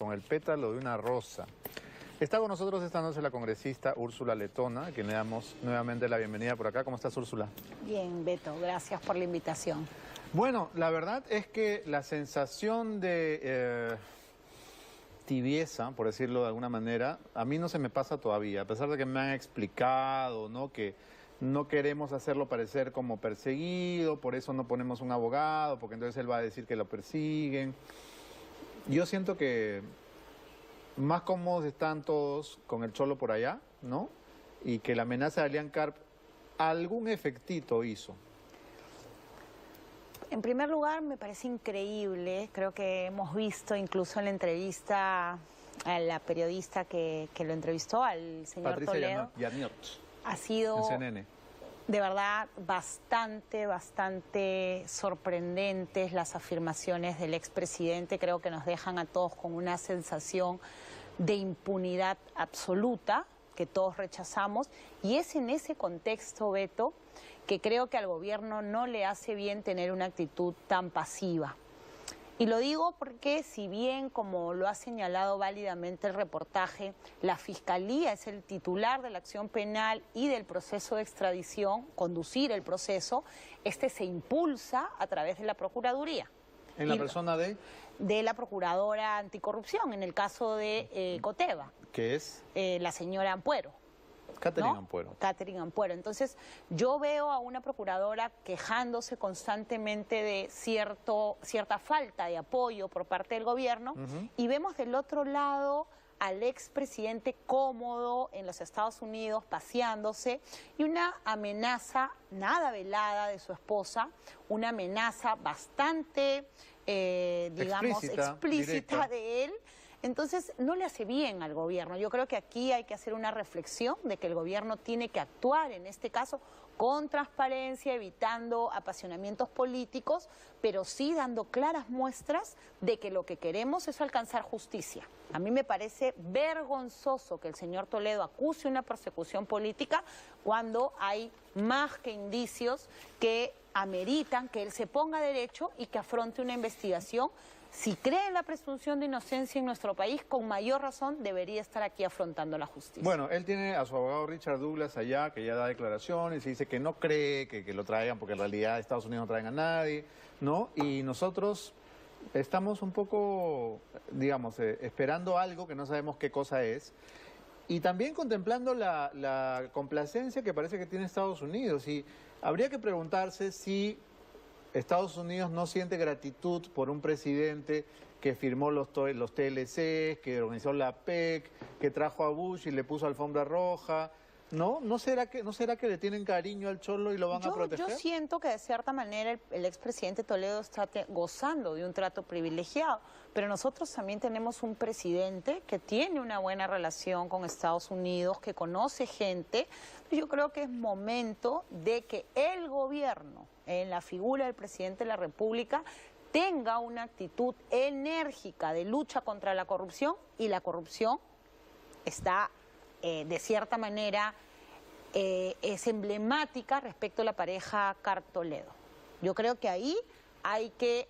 con el pétalo de una rosa. Está con nosotros esta noche la congresista Úrsula Letona, a quien le damos nuevamente la bienvenida por acá. ¿Cómo estás, Úrsula? Bien, Beto, gracias por la invitación. Bueno, la verdad es que la sensación de tibieza, por decirlo de alguna manera, a mí no se me pasa todavía, a pesar de que me han explicado, ¿no?, que no queremos hacerlo parecer como perseguido, por eso no ponemos un abogado, porque entonces él va a decir que lo persiguen. Yo siento que más cómodos están todos con el cholo por allá, ¿no? Y que la amenaza de Alian Karp algún efectito hizo. En primer lugar, me parece increíble, creo que hemos visto incluso en la entrevista a la periodista que lo entrevistó, al señor Patricia Toledo. Yarniot, ha sido en CNN. De verdad bastante sorprendentes las afirmaciones del expresidente. Creo que nos dejan a todos con una sensación de impunidad absoluta que todos rechazamos, y es en ese contexto, Beto, que creo que al gobierno no le hace bien tener una actitud tan pasiva. Y lo digo porque, si bien, como lo ha señalado válidamente el reportaje, la Fiscalía es el titular de la acción penal y del proceso de extradición, conducir el proceso, este se impulsa a través de la Procuraduría. ¿En la persona de? De la Procuradora Anticorrupción, en el caso de Coteva. ¿Qué es? La señora Ampuero. Catherine ¿no? Ampuero. Catherine Ampuero. Entonces, yo veo a una procuradora quejándose constantemente de cierta falta de apoyo por parte del gobierno, y vemos del otro lado al expresidente cómodo en los Estados Unidos, paseándose, y una amenaza nada velada de su esposa, una amenaza bastante, digamos, explícita de él. Entonces, no le hace bien al gobierno. Yo creo que aquí hay que hacer una reflexión de que el gobierno tiene que actuar, en este caso, con transparencia, evitando apasionamientos políticos, pero sí dando claras muestras de que lo que queremos es alcanzar justicia. A mí me parece vergonzoso que el señor Toledo acuse una persecución política cuando hay más que indicios que ameritan que él se ponga derecho y que afronte una investigación. Si cree en la presunción de inocencia en nuestro país, con mayor razón debería estar aquí afrontando la justicia. Bueno, él tiene a su abogado Richard Douglas allá, que ya da declaraciones y dice que no cree que lo traigan, porque en realidad Estados Unidos no traen a nadie, ¿no? Y nosotros estamos un poco, digamos, esperando algo que no sabemos qué cosa es, y también contemplando la complacencia que parece que tiene Estados Unidos. Y habría que preguntarse si Estados Unidos no siente gratitud por un presidente que firmó los TLC, que organizó la PEC, que trajo a Bush y le puso alfombra roja. ¿No? ¿No será que le tienen cariño al cholo y lo van a proteger? Yo siento que de cierta manera el expresidente Toledo está gozando de un trato privilegiado, pero nosotros también tenemos un presidente que tiene una buena relación con Estados Unidos, que conoce gente. Yo creo que es momento de que el gobierno, en la figura del presidente de la República, tenga una actitud enérgica de lucha contra la corrupción, y la corrupción está, de cierta manera, es emblemática respecto a la pareja Karp-Toledo. Yo creo que ahí hay que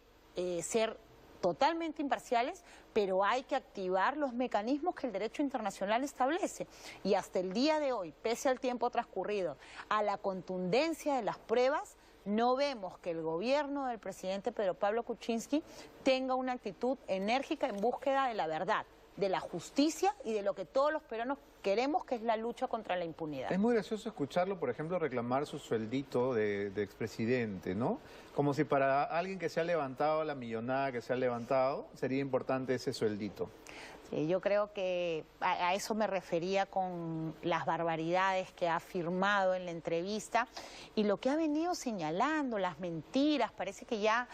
ser totalmente imparciales, pero hay que activar los mecanismos que el derecho internacional establece. Y hasta el día de hoy, pese al tiempo transcurrido, a la contundencia de las pruebas, no vemos que el gobierno del presidente Pedro Pablo Kuczynski tenga una actitud enérgica en búsqueda de la verdad, de la justicia y de lo que todos los peruanos queremos, que es la lucha contra la impunidad. Es muy gracioso escucharlo, por ejemplo, reclamar su sueldito de expresidente, ¿no? Como si para alguien que se ha levantado, la millonada que se ha levantado, sería importante ese sueldito. Sí, yo creo que a eso me refería con las barbaridades que ha afirmado en la entrevista y lo que ha venido señalando, las mentiras. Parece que ya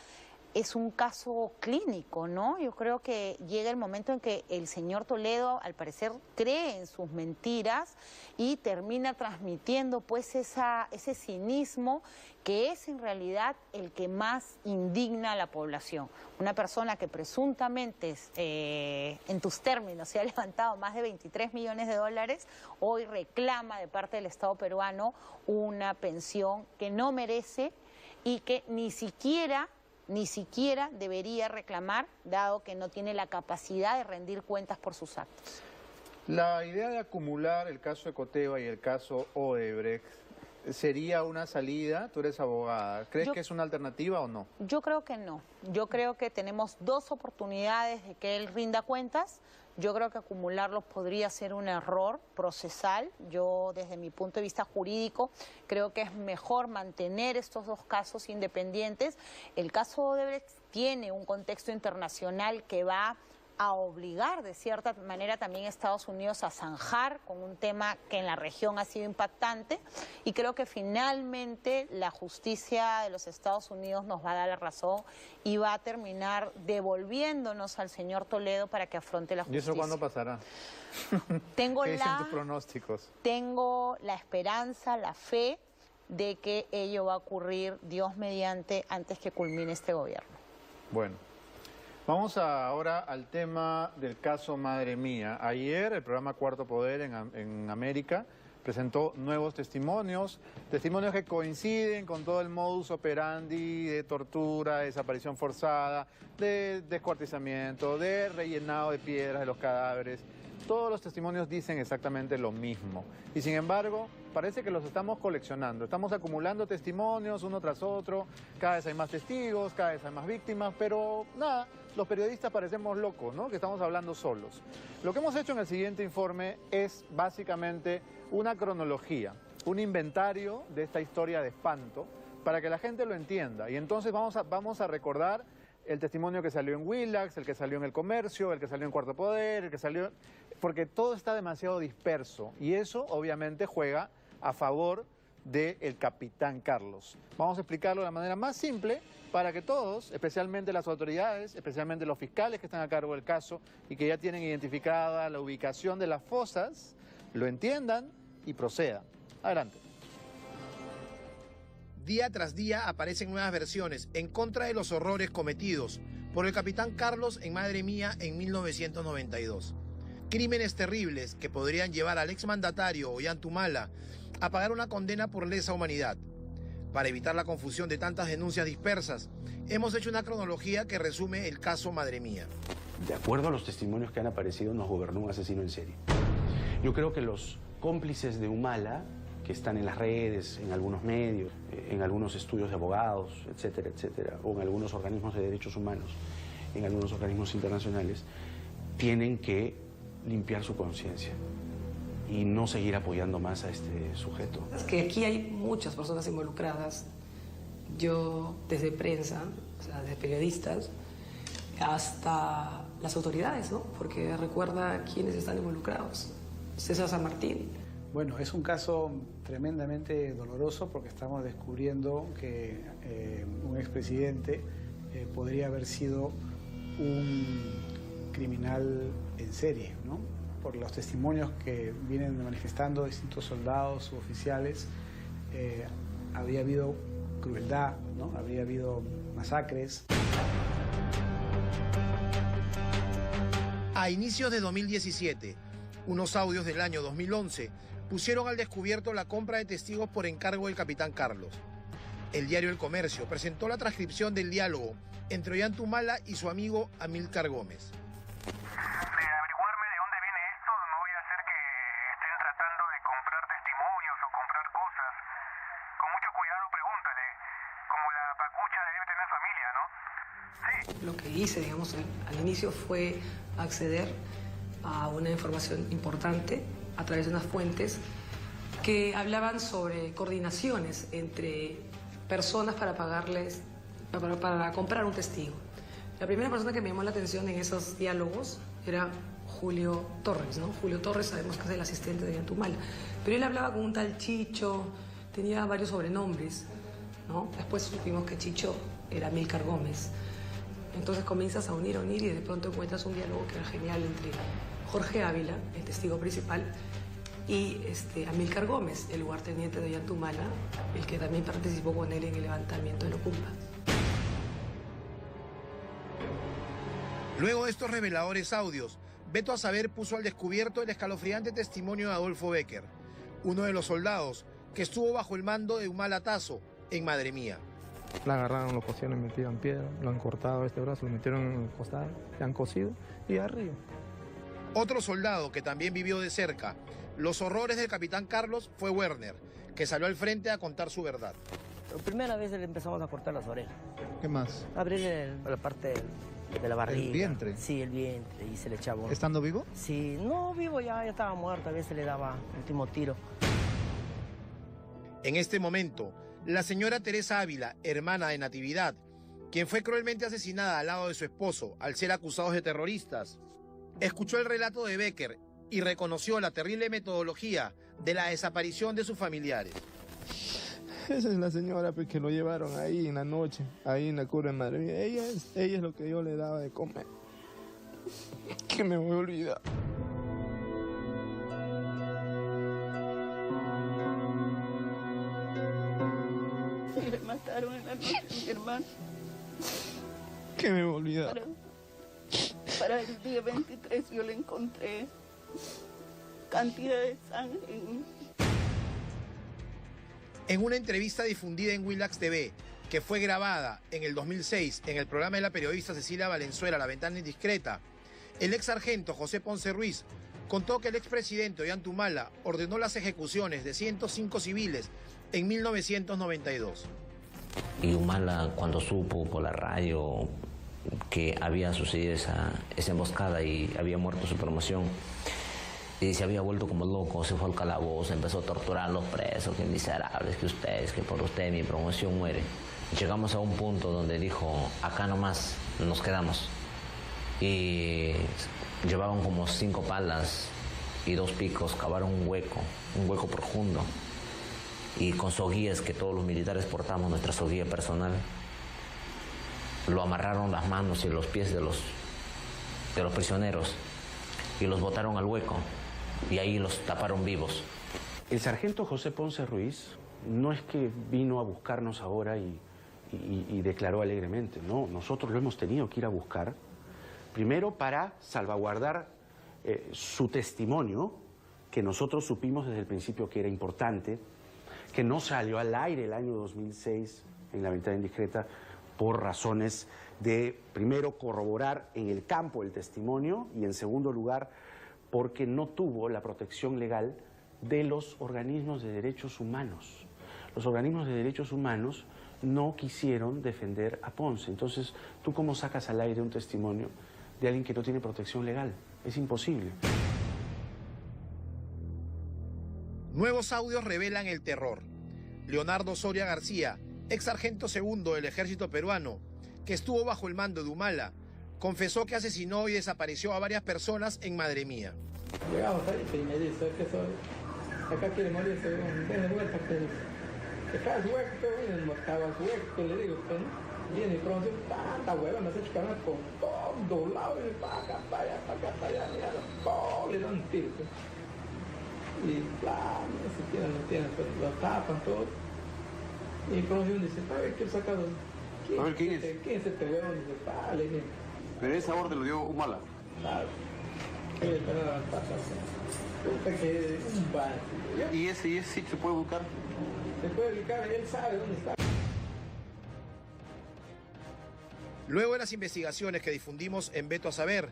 es un caso clínico, ¿no? Yo creo que llega el momento en que el señor Toledo, al parecer, cree en sus mentiras y termina transmitiendo pues ese cinismo que es en realidad el que más indigna a la población. Una persona que presuntamente, en tus términos, se ha levantado más de 23 millones de dólares, hoy reclama de parte del Estado peruano una pensión que no merece y que ni siquiera ni siquiera debería reclamar, dado que no tiene la capacidad de rendir cuentas por sus actos. La idea de acumular el caso Ecoteva y el caso Odebrecht sería una salida. Tú eres abogada. ¿Crees que es una alternativa o no? Yo creo que no. Yo creo que tenemos dos oportunidades de que él rinda cuentas. Yo creo que acumularlos podría ser un error procesal. Yo, desde mi punto de vista jurídico, creo que es mejor mantener estos dos casos independientes. El caso Odebrecht tiene un contexto internacional que va a obligar de cierta manera también a Estados Unidos a zanjar con un tema que en la región ha sido impactante, y creo que finalmente la justicia de los Estados Unidos nos va a dar la razón y va a terminar devolviéndonos al señor Toledo para que afronte la justicia. ¿Y eso cuándo pasará? ¿Qué dicen tus pronósticos? Tengo la esperanza, la fe de que ello va a ocurrir, Dios mediante, antes que culmine este gobierno. Bueno. Vamos ahora al tema del caso Madre Mía. Ayer el programa Cuarto Poder en América presentó nuevos testimonios que coinciden con todo el modus operandi de tortura, de desaparición forzada, de descuartizamiento, de rellenado de piedras de los cadáveres. Todos los testimonios dicen exactamente lo mismo. Y sin embargo, parece que los estamos coleccionando. Estamos acumulando testimonios uno tras otro. Cada vez hay más testigos, cada vez hay más víctimas, pero nada, los periodistas parecemos locos, ¿no? Que estamos hablando solos. Lo que hemos hecho en el siguiente informe es básicamente una cronología, un inventario de esta historia de espanto para que la gente lo entienda. Y entonces vamos a recordar el testimonio que salió en Willax, el que salió en El Comercio, el que salió en Cuarto Poder, el que salió... Porque todo está demasiado disperso y eso obviamente juega a favor del capitán Carlos. Vamos a explicarlo de la manera más simple para que todos, especialmente las autoridades, especialmente los fiscales que están a cargo del caso y que ya tienen identificada la ubicación de las fosas, lo entiendan y procedan. Adelante. Día tras día aparecen nuevas versiones en contra de los horrores cometidos por el capitán Carlos en Madre Mía en 1992. Crímenes terribles que podrían llevar al exmandatario Ollanta a pagar una condena por lesa humanidad. Para evitar la confusión de tantas denuncias dispersas, hemos hecho una cronología que resume el caso Madre Mía. De acuerdo a los testimonios que han aparecido, nos gobernó un asesino en serie. Yo creo que los cómplices de Humala, que están en las redes, en algunos medios, en algunos estudios de abogados, etcétera, etcétera, o en algunos organismos de derechos humanos, en algunos organismos internacionales, tienen que limpiar su conciencia y no seguir apoyando más a este sujeto. Es que aquí hay muchas personas involucradas. Yo, desde prensa, o sea, desde periodistas, hasta las autoridades, ¿no? Porque recuerda quiénes están involucrados. César San Martín. Bueno, es un caso tremendamente doloroso porque estamos descubriendo que un expresidente podría haber sido un criminal en serie, ¿no? Por los testimonios que vienen manifestando distintos soldados u oficiales, habría habido crueldad, ¿no? Habría habido masacres. A inicios de 2017, unos audios del año 2011 pusieron al descubierto la compra de testigos por encargo del capitán Carlos. El diario El Comercio presentó la transcripción del diálogo entre Ollanta Humala y su amigo Amílcar Gómez. Lo que hice, digamos, al inicio fue acceder a una información importante a través de unas fuentes que hablaban sobre coordinaciones entre personas para pagarles, para comprar un testigo. La primera persona que me llamó la atención en esos diálogos era Julio Torres, ¿no? Julio Torres sabemos que es el asistente de Ollanta Humala, pero él hablaba con un tal Chicho, tenía varios sobrenombres, ¿no? Después supimos que Chicho era Amílcar Gómez. Entonces comienzas a unir y de pronto encuentras un diálogo que era genial entre Jorge Ávila, el testigo principal, y Amílcar Gómez, el lugarteniente de Ollanta Humala, el que también participó con él en el levantamiento de Locumba. Luego de estos reveladores audios, Beto Asaber puso al descubierto el escalofriante testimonio de Adolfo Becker, uno de los soldados que estuvo bajo el mando de Humala Tazo en Madre Mía. La agarraron, lo cosieron y metieron piedra, lo han cortado este brazo, lo metieron en el costado, le han cosido y arriba. Otro soldado que también vivió de cerca los horrores del capitán Carlos fue Werner, que salió al frente a contar su verdad. La primera vez le empezamos a cortar las orejas. ¿Qué más? Abrirle la parte de la barriga. ¿El vientre? Sí, el vientre, y se le echaba. ¿Estando vivo? Sí, no vivo, ya estaba muerto, a veces le daba último tiro. En este momento, la señora Teresa Ávila, hermana de Natividad, quien fue cruelmente asesinada al lado de su esposo al ser acusados de terroristas, escuchó el relato de Becker y reconoció la terrible metodología de la desaparición de sus familiares. Esa es la señora que lo llevaron ahí en la noche, ahí en la cura de Madre Mía. Ella es lo que yo le daba de comer. Que me voy a olvidar. Le mataron en la noche a mi hermano. Que me voy a olvidar. Para el día 23 yo le encontré cantidad de sangre En una entrevista difundida en Willax TV, que fue grabada en el 2006 en el programa de la periodista Cecilia Valenzuela, La Ventana Indiscreta, el ex sargento José Ponce Ruiz contó que el expresidente Ollantumala ordenó las ejecuciones de 105 civiles en 1992. Y Humala, cuando supo por la radio que había sucedido esa emboscada y había muerto su promoción, y se había vuelto como loco, se fue al calabozo, empezó a torturar a los presos, que miserables, que ustedes, que por ustedes mi promoción muere. Llegamos a un punto donde dijo, acá nomás nos quedamos. Y llevaban como 5 palas y 2 picos, cavaron un hueco profundo. Y con soguías que todos los militares portamos, nuestra soguía personal, lo amarraron las manos y los pies de los prisioneros y los botaron al hueco. Y ahí los taparon vivos. El sargento José Ponce Ruiz no es que vino a buscarnos ahora y declaró alegremente, no, nosotros lo hemos tenido que ir a buscar, primero para salvaguardar su testimonio, que nosotros supimos desde el principio que era importante, que no salió al aire el año 2006 en La Ventana Indiscreta por razones de, primero, corroborar en el campo el testimonio y, en segundo lugar, porque no tuvo la protección legal de los organismos de derechos humanos. Los organismos de derechos humanos no quisieron defender a Ponce. Entonces, ¿tú cómo sacas al aire un testimonio de alguien que no tiene protección legal? Es imposible. Nuevos audios revelan el terror. Leonardo Soria García, ex sargento segundo del ejército peruano, que estuvo bajo el mando de Humala, confesó que asesinó y desapareció a varias personas en Madre Mía. Llegamos ahí y me dice, ¿qué soy? Acá quiere morirse, tiene vuelta que acá es hueco, que viene, mortaba su hueco, que le digo, que no. Viene y pronto, tanta hueva, me hace chicar con todo lado, y para acá, para allá, mira, todo le dan tiro. Y claro, no tienen, pues, lo tapan todo. Y pronto uno dice, a ver, ¿qué sacado? A ver, ¿quién es? ¿Quién es este huevón? Dice, dale, bien. Pero esa orden lo dio Humala. Claro. ¿Y ese sitio se puede buscar? Se puede ubicar, él sabe dónde está. Luego de las investigaciones que difundimos en Veto a Saber,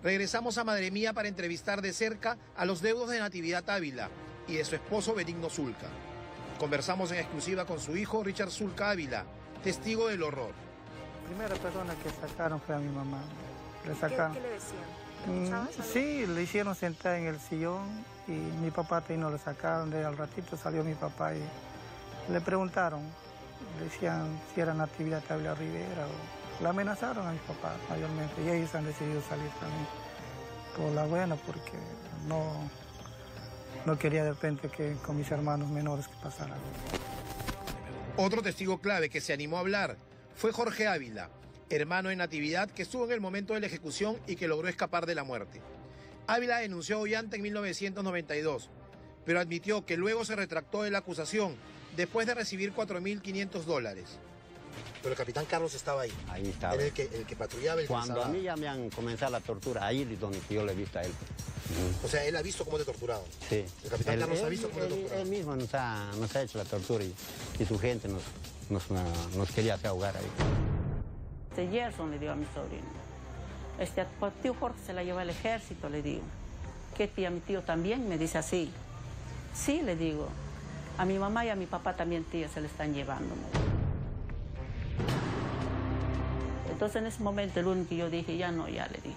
regresamos a Madre Mía para entrevistar de cerca a los deudos de Natividad Ávila y de su esposo Benigno Zulca. Conversamos en exclusiva con su hijo Richard Zulca Ávila, testigo del horror. La primera persona que sacaron fue a mi mamá. Le sacaron. ¿Qué le decían? Sí, le hicieron sentar en el sillón y mi papá no lo sacaron. Al ratito salió mi papá y le preguntaron, decían si era Natividad Ávila Rivera o la amenazaron a mi papá mayormente y ellos han decidido salir también por la buena porque no quería de repente que con mis hermanos menores que pasara algo. Otro testigo clave que se animó a hablar fue Jorge Ávila, hermano de Natividad que estuvo en el momento de la ejecución y que logró escapar de la muerte. Ávila denunció a Ollanta en 1992, pero admitió que luego se retractó de la acusación después de recibir $4.500. Pero el capitán Carlos estaba ahí. Ahí estaba. Era el que patrullaba el Cuando a mí ya me han comenzado la tortura, ahí es donde yo le he visto a él. O sea, él ha visto cómo te torturaban. Sí. El capitán Carlos ha visto cómo te torturaban. Él mismo nos ha hecho la tortura y su gente nos quería hacer ahogar ahí. Gerson le digo a mi sobrino. A tío Jorge se la lleva al ejército, le digo. ¿Qué tía, mi tío también? Me dice así. Sí, le digo. A mi mamá y a mi papá también, tía, se le están llevando. Entonces en ese momento el único que yo dije, ya no, ya le dije.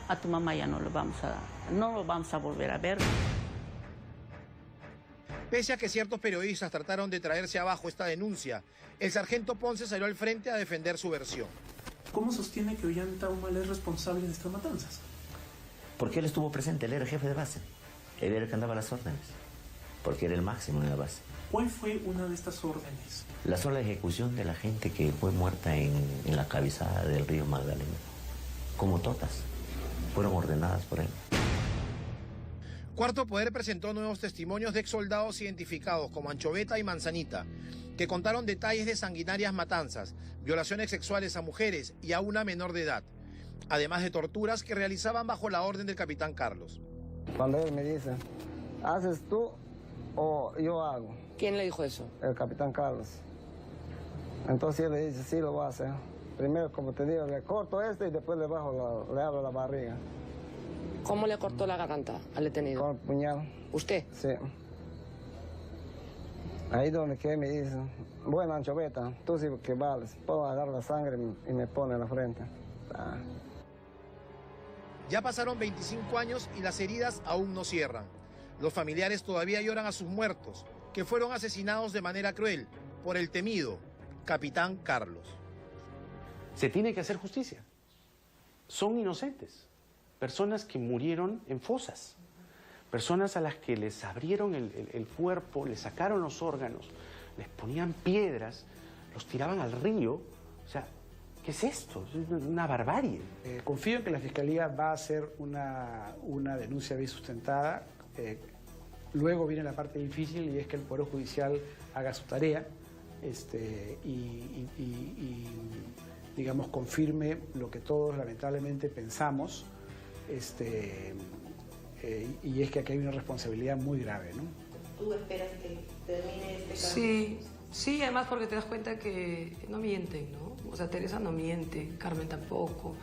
A tu mamá ya no lo vamos a volver a ver. Pese a que ciertos periodistas trataron de traerse abajo esta denuncia, el sargento Ponce salió al frente a defender su versión. ¿Cómo sostiene que Ollanta Humala es responsable de estas matanzas? Porque él estuvo presente, él era el jefe de base. Él era el que andaba las órdenes. Porque era el máximo en la base. ¿Cuál fue una de estas órdenes? La sola ejecución de la gente que fue muerta en la cabezada del río Magdalena. Como todas. Fueron ordenadas por él. Cuarto Poder presentó nuevos testimonios de exsoldados identificados como Anchoveta y Manzanita, que contaron detalles de sanguinarias matanzas, violaciones sexuales a mujeres y a una menor de edad, además de torturas que realizaban bajo la orden del capitán Carlos. Cuando él me dice, ¿haces tú o yo hago? ¿Quién le dijo eso? El capitán Carlos. Entonces él le dice, sí, lo voy a hacer. Primero, como te digo, le corto y después le abro la barriga. ¿Cómo le cortó la garganta al detenido? Con el puñal. ¿Usted? Sí. Ahí donde que me dice, bueno, Anchoveta, tú sí que vales. Puedo agarrar la sangre y me pone en la frente. Ah. Ya pasaron 25 años y las heridas aún no cierran. Los familiares todavía lloran a sus muertos, que fueron asesinados de manera cruel por el temido capitán Carlos. Se tiene que hacer justicia. Son inocentes. Personas que murieron en fosas. Personas a las que les abrieron el cuerpo, les sacaron los órganos, les ponían piedras, los tiraban al río. O sea, ¿qué es esto? Es una barbarie. Confío en que la Fiscalía va a hacer una denuncia bien sustentada. Luego viene la parte difícil y es que el Poder Judicial haga su tarea y digamos, confirme lo que todos lamentablemente pensamos. Y es que aquí hay una responsabilidad muy grave, ¿no? ¿Tú esperas que termine este caso? Sí, además porque te das cuenta que no mienten, ¿no? O sea, Teresa no miente, Carmen tampoco,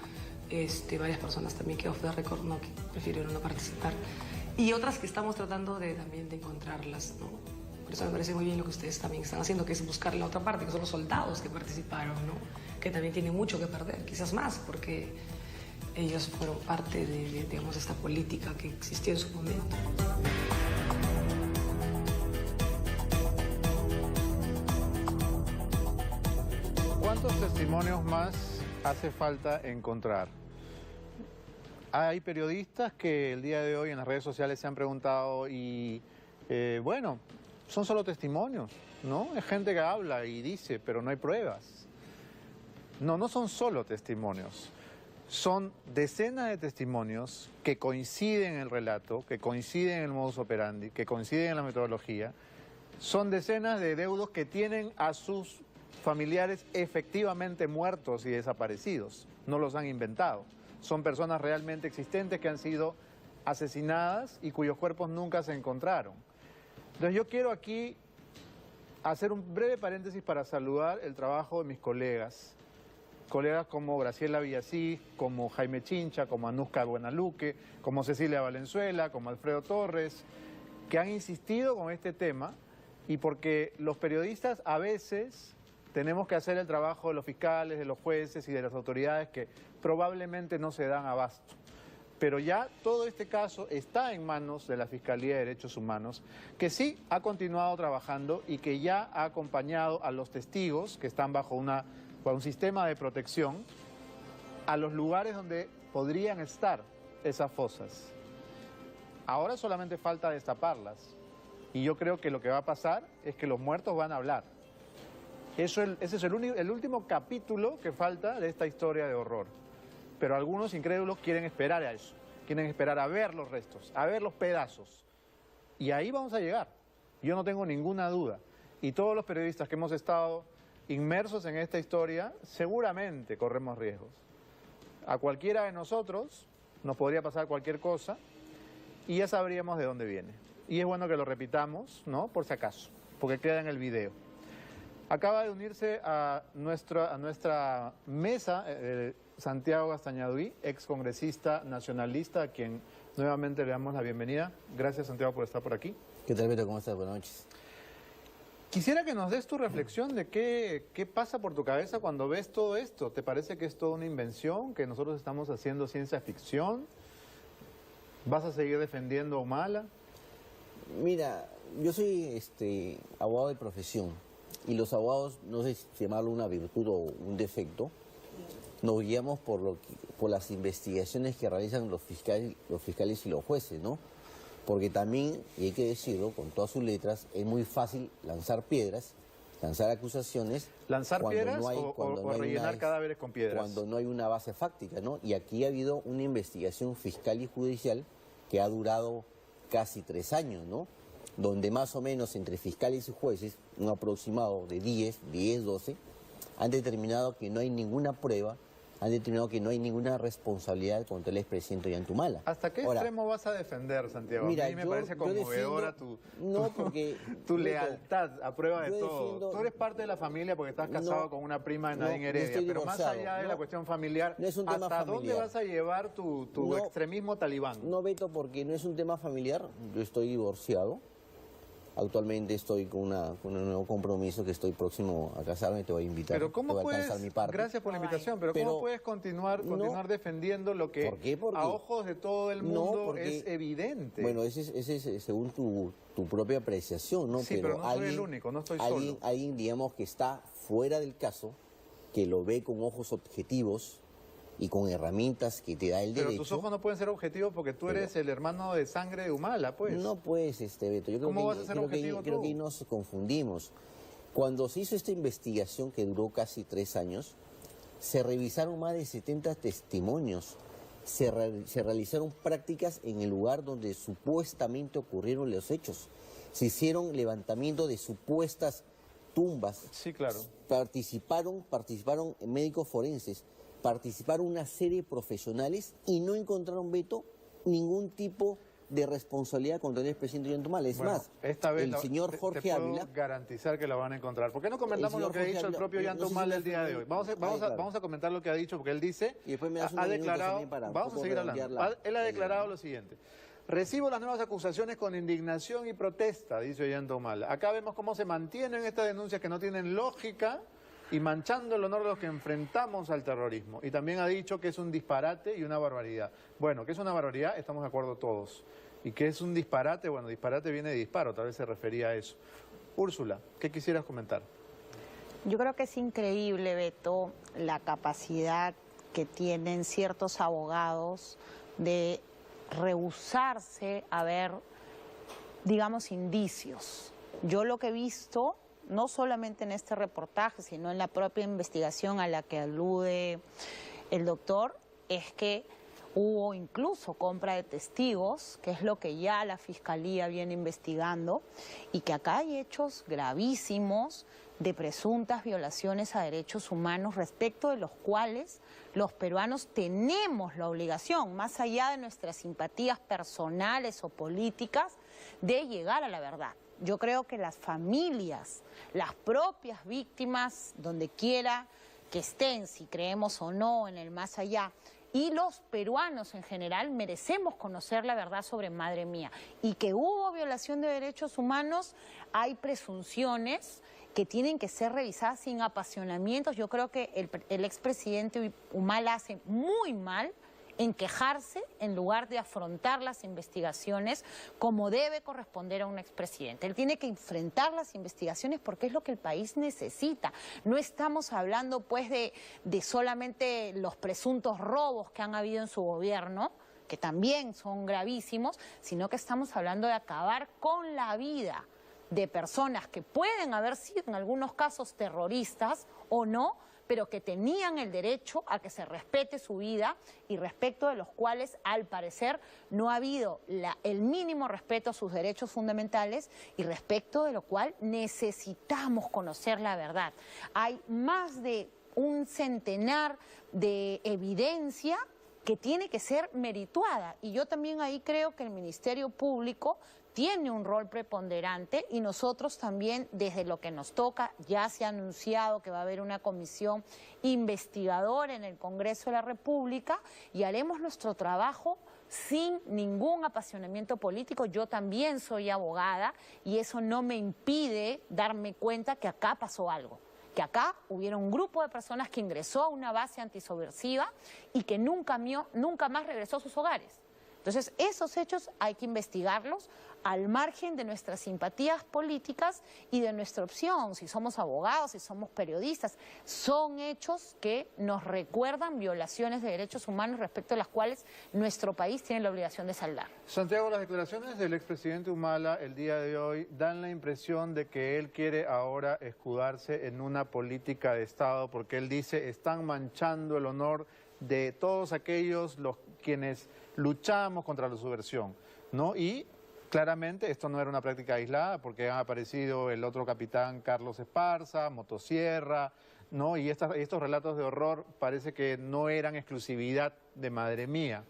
varias personas también que off the record no, que prefirieron no participar. Y otras que estamos tratando también de encontrarlas, ¿no? Por eso me parece muy bien lo que ustedes también están haciendo, que es buscar la otra parte, que son los soldados que participaron, ¿no? Que también tienen mucho que perder, quizás más, porque ellos fueron parte de digamos, esta política que existió en su momento. ¿Cuántos testimonios más hace falta encontrar? Hay periodistas que el día de hoy en las redes sociales se han preguntado y, bueno, son solo testimonios, ¿no? Es gente que habla y dice, pero no hay pruebas. No son solo testimonios. Son decenas de testimonios que coinciden en el relato, que coinciden en el modus operandi, que coinciden en la metodología. Son decenas de deudos que tienen a sus familiares efectivamente muertos y desaparecidos. No los han inventado. Son personas realmente existentes que han sido asesinadas y cuyos cuerpos nunca se encontraron. Entonces yo quiero aquí hacer un breve paréntesis para saludar el trabajo de mis colegas como Graciela Villasís, como Jaime Chincha, como Anuska Buenaluque, como Cecilia Valenzuela, como Alfredo Torres, que han insistido con este tema y porque los periodistas a veces tenemos que hacer el trabajo de los fiscales, de los jueces y de las autoridades que probablemente no se dan abasto. Pero ya todo este caso está en manos de la Fiscalía de Derechos Humanos, que sí ha continuado trabajando y que ya ha acompañado a los testigos que están bajo un sistema de protección a los lugares donde podrían estar esas fosas. Ahora solamente falta destaparlas y yo creo que lo que va a pasar es que los muertos van a hablar. Ese es el último capítulo que falta de esta historia de horror. Pero algunos incrédulos quieren esperar a eso, quieren esperar a ver los restos, a ver los pedazos. Y ahí vamos a llegar, yo no tengo ninguna duda. Y todos los periodistas que hemos estado inmersos en esta historia, seguramente corremos riesgos. A cualquiera de nosotros nos podría pasar cualquier cosa y ya sabríamos de dónde viene. Y es bueno que lo repitamos, ¿no? Por si acaso, porque queda en el video. Acaba de unirse a nuestra mesa Santiago Gastañaduy, ex congresista nacionalista, a quien nuevamente le damos la bienvenida. Gracias, Santiago, por estar por aquí. ¿Qué tal, Beto? ¿Cómo estás? Buenas noches. Quisiera que nos des tu reflexión de qué pasa por tu cabeza cuando ves todo esto. ¿Te parece que es toda una invención, que nosotros estamos haciendo ciencia ficción? ¿Vas a seguir defendiendo a Humala? Mira, yo soy abogado de profesión y los abogados, no sé si llamarlo una virtud o un defecto, nos guiamos por las investigaciones que realizan los fiscales y los jueces, ¿no? Porque también, y hay que decirlo, con todas sus letras, es muy fácil lanzar piedras, lanzar acusaciones. ¿Lanzar piedras o rellenar cadáveres con piedras? Cuando no hay una base fáctica, ¿no? Y aquí ha habido una investigación fiscal y judicial que ha durado casi 3 años, ¿no? Donde más o menos entre fiscales y jueces, un aproximado de 10, 12, han determinado que no hay ninguna prueba, han determinado que no hay ninguna responsabilidad contra el expresidente Ollanta Humala. ¿Hasta qué extremo vas a defender, Santiago? Mira, a mí me parece conmovedora tu lealtad a prueba de todo. Tú eres parte de la familia porque estás casado con una prima de Nadine Heredia, pero más allá de la cuestión familiar, no es un tema ¿hasta familiar. dónde vas a llevar tu extremismo talibán? No, Beto, porque no es un tema familiar. Yo estoy divorciado. Actualmente estoy con un nuevo compromiso que estoy próximo a casarme, te voy a invitar. Pero ¿cómo te voy a puedes, alcanzar mi parte. gracias por la invitación, pero ¿cómo puedes continuar defendiendo lo que a ojos de todo el mundo es evidente? Bueno, ese es según tu propia apreciación, ¿no? Sí, pero no soy el único, no estoy solo. Alguien, digamos, que está fuera del caso, que lo ve con ojos objetivos y con herramientas que te da el derecho. Pero tus ojos no pueden ser objetivos porque tú eres el hermano de sangre de Humala, pues. No, pues, Beto, yo creo que ahí nos confundimos. Cuando se hizo esta investigación que duró casi 3 años, se revisaron más de 70 testimonios, se realizaron prácticas en el lugar donde supuestamente ocurrieron los hechos, se hicieron levantamiento de supuestas tumbas. Sí, claro. Participaron médicos forenses, participaron una serie de profesionales y no encontraron, Beto, ningún tipo de responsabilidad contra el expresidente Ollanta Humala. Es más, esta vez el señor Jorge Ávila... garantizar que la van a encontrar. ¿Por qué no comentamos lo que ha dicho el propio Ollanta Humala el día de hoy? Vamos a comentar lo que ha dicho, porque él dice... Y después me das ha declarado... Vamos a seguir hablando. Él ha declarado lo siguiente. Recibo las nuevas acusaciones con indignación y protesta, dice Ollanta Humala. Acá vemos cómo se mantienen estas denuncias que no tienen lógica y manchando el honor de los que enfrentamos al terrorismo. Y también ha dicho que es un disparate y una barbaridad. Bueno, que es una barbaridad, estamos de acuerdo todos. Y que es un disparate, bueno, disparate viene de disparo, tal vez se refería a eso. Úrsula, ¿qué quisieras comentar? Yo creo que es increíble, Beto, la capacidad que tienen ciertos abogados de rehusarse a ver, digamos, indicios. Yo lo que he visto, no solamente en este reportaje, sino en la propia investigación a la que alude el doctor, es que hubo incluso compra de testigos, que es lo que ya la Fiscalía viene investigando, y que acá hay hechos gravísimos de presuntas violaciones a derechos humanos respecto de los cuales los peruanos tenemos la obligación, más allá de nuestras simpatías personales o políticas, de llegar a la verdad. Yo creo que las familias, las propias víctimas, donde quiera que estén, si creemos o no en el más allá, y los peruanos en general merecemos conocer la verdad sobre Madre Mía. Y que hubo violación de derechos humanos, hay presunciones que tienen que ser revisadas sin apasionamientos. Yo creo que el expresidente Humala hace muy mal en quejarse en lugar de afrontar las investigaciones como debe corresponder a un expresidente. Él tiene que enfrentar las investigaciones porque es lo que el país necesita. No estamos hablando pues de solamente los presuntos robos que han habido en su gobierno, que también son gravísimos, sino que estamos hablando de acabar con la vida de personas que pueden haber sido en algunos casos terroristas o no, pero que tenían el derecho a que se respete su vida y respecto de los cuales, al parecer, no ha habido el mínimo respeto a sus derechos fundamentales y respecto de lo cual necesitamos conocer la verdad. Hay más de un centenar de evidencia que tiene que ser merituada, y yo también ahí creo que el Ministerio Público tiene un rol preponderante y nosotros también, desde lo que nos toca, ya se ha anunciado que va a haber una comisión investigadora en el Congreso de la República y haremos nuestro trabajo sin ningún apasionamiento político. Yo también soy abogada y eso no me impide darme cuenta que acá pasó algo. Que acá hubiera un grupo de personas que ingresó a una base antisubversiva y que nunca más regresó a sus hogares. Entonces, esos hechos hay que investigarlos al margen de nuestras simpatías políticas y de nuestra opción, si somos abogados, si somos periodistas. Son hechos que nos recuerdan violaciones de derechos humanos respecto a las cuales nuestro país tiene la obligación de saldar. Santiago, las declaraciones del expresidente Humala el día de hoy dan la impresión de que él quiere ahora escudarse en una política de Estado, porque él dice, están manchando el honor de todos aquellos quienes luchamos contra la subversión, ¿no? Y claramente esto no era una práctica aislada, porque han aparecido el otro capitán Carlos Esparza, Motosierra, ¿no? Y estos relatos de horror parece que no eran exclusividad de Madre Mía.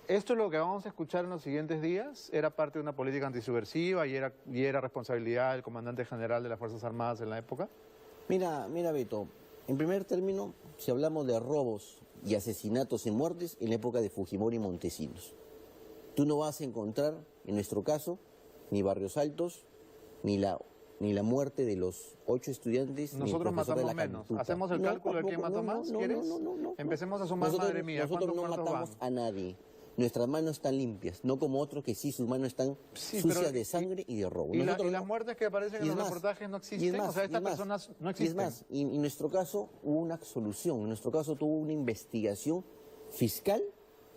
¿Esto es lo que vamos a escuchar en los siguientes días? ¿Era parte de una política antisubversiva y era responsabilidad del comandante general de las Fuerzas Armadas en la época? Mira, Beto, en primer término, si hablamos de robos y asesinatos y muertes en la época de Fujimori y Montesinos, tú no vas a encontrar, en nuestro caso, ni Barrios Altos, ni la muerte de los 8 estudiantes. Nosotros matamos menos. ¿Hacemos el cálculo de quién mató más? ¿Quieres? Empecemos a sumar, Madre Mía. Nosotros no matamos a nadie. Nuestras manos están limpias, no como otros que sí, sus manos están sucias de sangre y de robo. ¿Y las muertes que aparecen en los reportajes no existen? O sea, estas personas no existen. Y es más, en nuestro caso hubo una absolución, en nuestro caso tuvo una investigación fiscal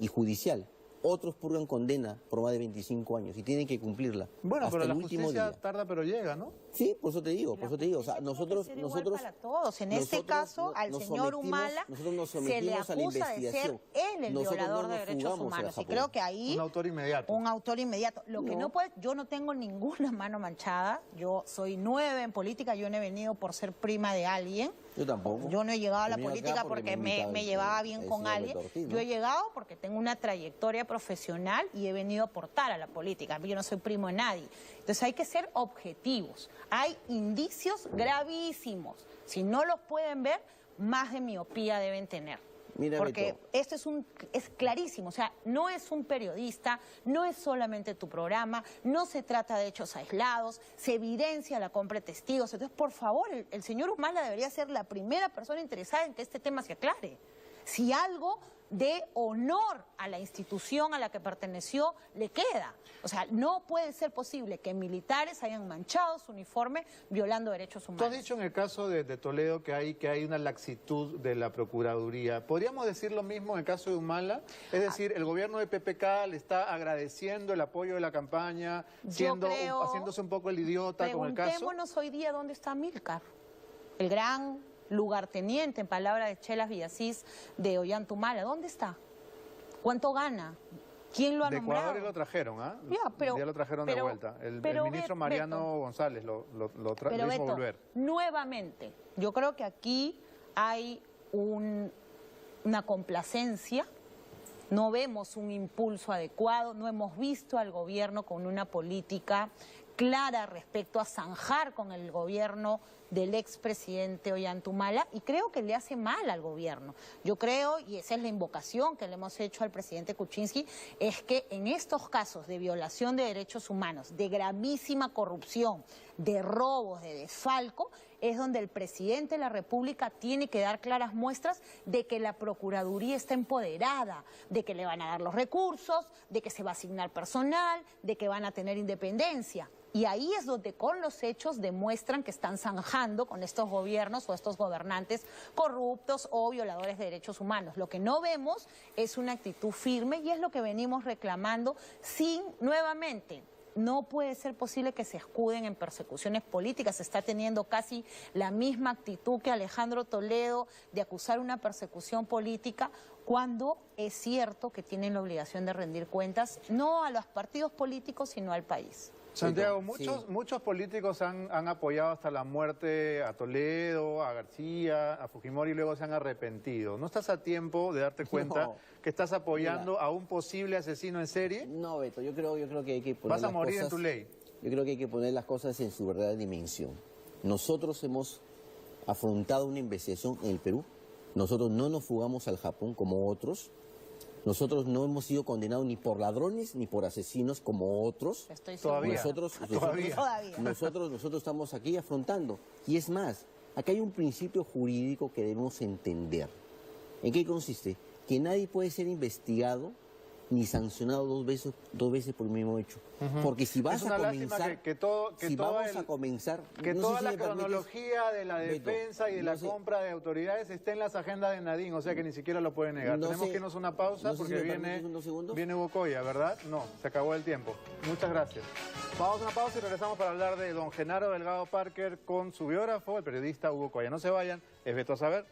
y judicial. Otros purgan condena por más de 25 años y tienen que cumplirla. Bueno, hasta pero el la último justicia día. tarda pero llega, ¿no? Sí, por eso te digo, O sea, nosotros para todos. En este caso, al señor Humala se le acusa de ser él el violador de derechos humanos. Y creo que ahí un autor inmediato. Un autor inmediato. Lo que no puede, yo no tengo ninguna mano manchada. Yo soy nueva en política. Yo no he venido por ser prima de alguien. Yo tampoco. Yo no he llegado a la política porque me llevaba bien con alguien. Yo he llegado porque tengo una trayectoria profesional y he venido a aportar a la política. Yo no soy primo de nadie. Entonces hay que ser objetivos. Hay indicios gravísimos. Si no los pueden ver, más de miopía deben tener. Mira, porque Beto, esto es clarísimo, o sea, no es un periodista, no es solamente tu programa, no se trata de hechos aislados, se evidencia la compra de testigos. Entonces, por favor, el señor Humala debería ser la primera persona interesada en que este tema se aclare. Si algo de honor a la institución a la que perteneció le queda. O sea, no puede ser posible que militares hayan manchado su uniforme violando derechos humanos. Tú has dicho en el caso de Toledo que hay una laxitud de la Procuraduría. ¿Podríamos decir lo mismo en el caso de Humala? Es decir, el gobierno de PPK le está agradeciendo el apoyo de la campaña, haciéndose un poco el idiota con el caso. Preguntémonos hoy día dónde está Amílcar, el gran lugarteniente, en palabras de Chelas Villasís, de Ollanta Humala. ¿Dónde está? ¿Cuánto gana? ¿Quién lo ha nombrado? De Ecuador lo trajeron, ¿ah? Ya lo trajeron de vuelta. El ministro Mariano González lo hizo volver. Nuevamente, yo creo que aquí hay una complacencia, no vemos un impulso adecuado, no hemos visto al gobierno con una política clara respecto a zanjar con el gobierno del expresidente Ollanta Humala, y creo que le hace mal al gobierno. Yo creo, y esa es la invocación que le hemos hecho al presidente Kuczynski, es que en estos casos de violación de derechos humanos, de gravísima corrupción, de robos, de desfalco, es donde el presidente de la República tiene que dar claras muestras de que la Procuraduría está empoderada, de que le van a dar los recursos, de que se va a asignar personal, de que van a tener independencia. Y ahí es donde con los hechos demuestran que están zanjando con estos gobiernos o estos gobernantes corruptos o violadores de derechos humanos. Lo que no vemos es una actitud firme y es lo que venimos reclamando sin, nuevamente, no puede ser posible que se escuden en persecuciones políticas. Se está teniendo casi la misma actitud que Alejandro Toledo de acusar una persecución política, cuando es cierto que tienen la obligación de rendir cuentas, no a los partidos políticos, sino al país. Santiago, muchos políticos han apoyado hasta la muerte a Toledo, a García, a Fujimori, y luego se han arrepentido. ¿No estás a tiempo de darte cuenta que estás apoyando a un posible asesino en serie? No, Beto, yo creo que hay que poner ¿Vas a morir en tu ley? Yo creo que hay que poner las cosas en su verdadera dimensión. Nosotros hemos afrontado una investigación en el Perú. Nosotros no nos fugamos al Japón como otros. Nosotros no hemos sido condenados ni por ladrones ni por asesinos como otros. Todavía. Nosotros estamos aquí afrontando. Y es más, acá hay un principio jurídico que debemos entender. ¿En qué consiste? Que nadie puede ser investigado ni sancionado dos veces por el mismo hecho. Porque si vas a comenzar... Que no toda sé si la me cronología de la defensa y de la compra de autoridades esté en las agendas de Nadine, o sea que ni siquiera lo puede negar. Tenemos que irnos a una pausa porque viene Hugo Coya, ¿verdad? No, se acabó el tiempo. Muchas gracias. Vamos a una pausa y regresamos para hablar de don Genaro Delgado Parker con su biógrafo, el periodista Hugo Coya. No se vayan, es Beto a Saber.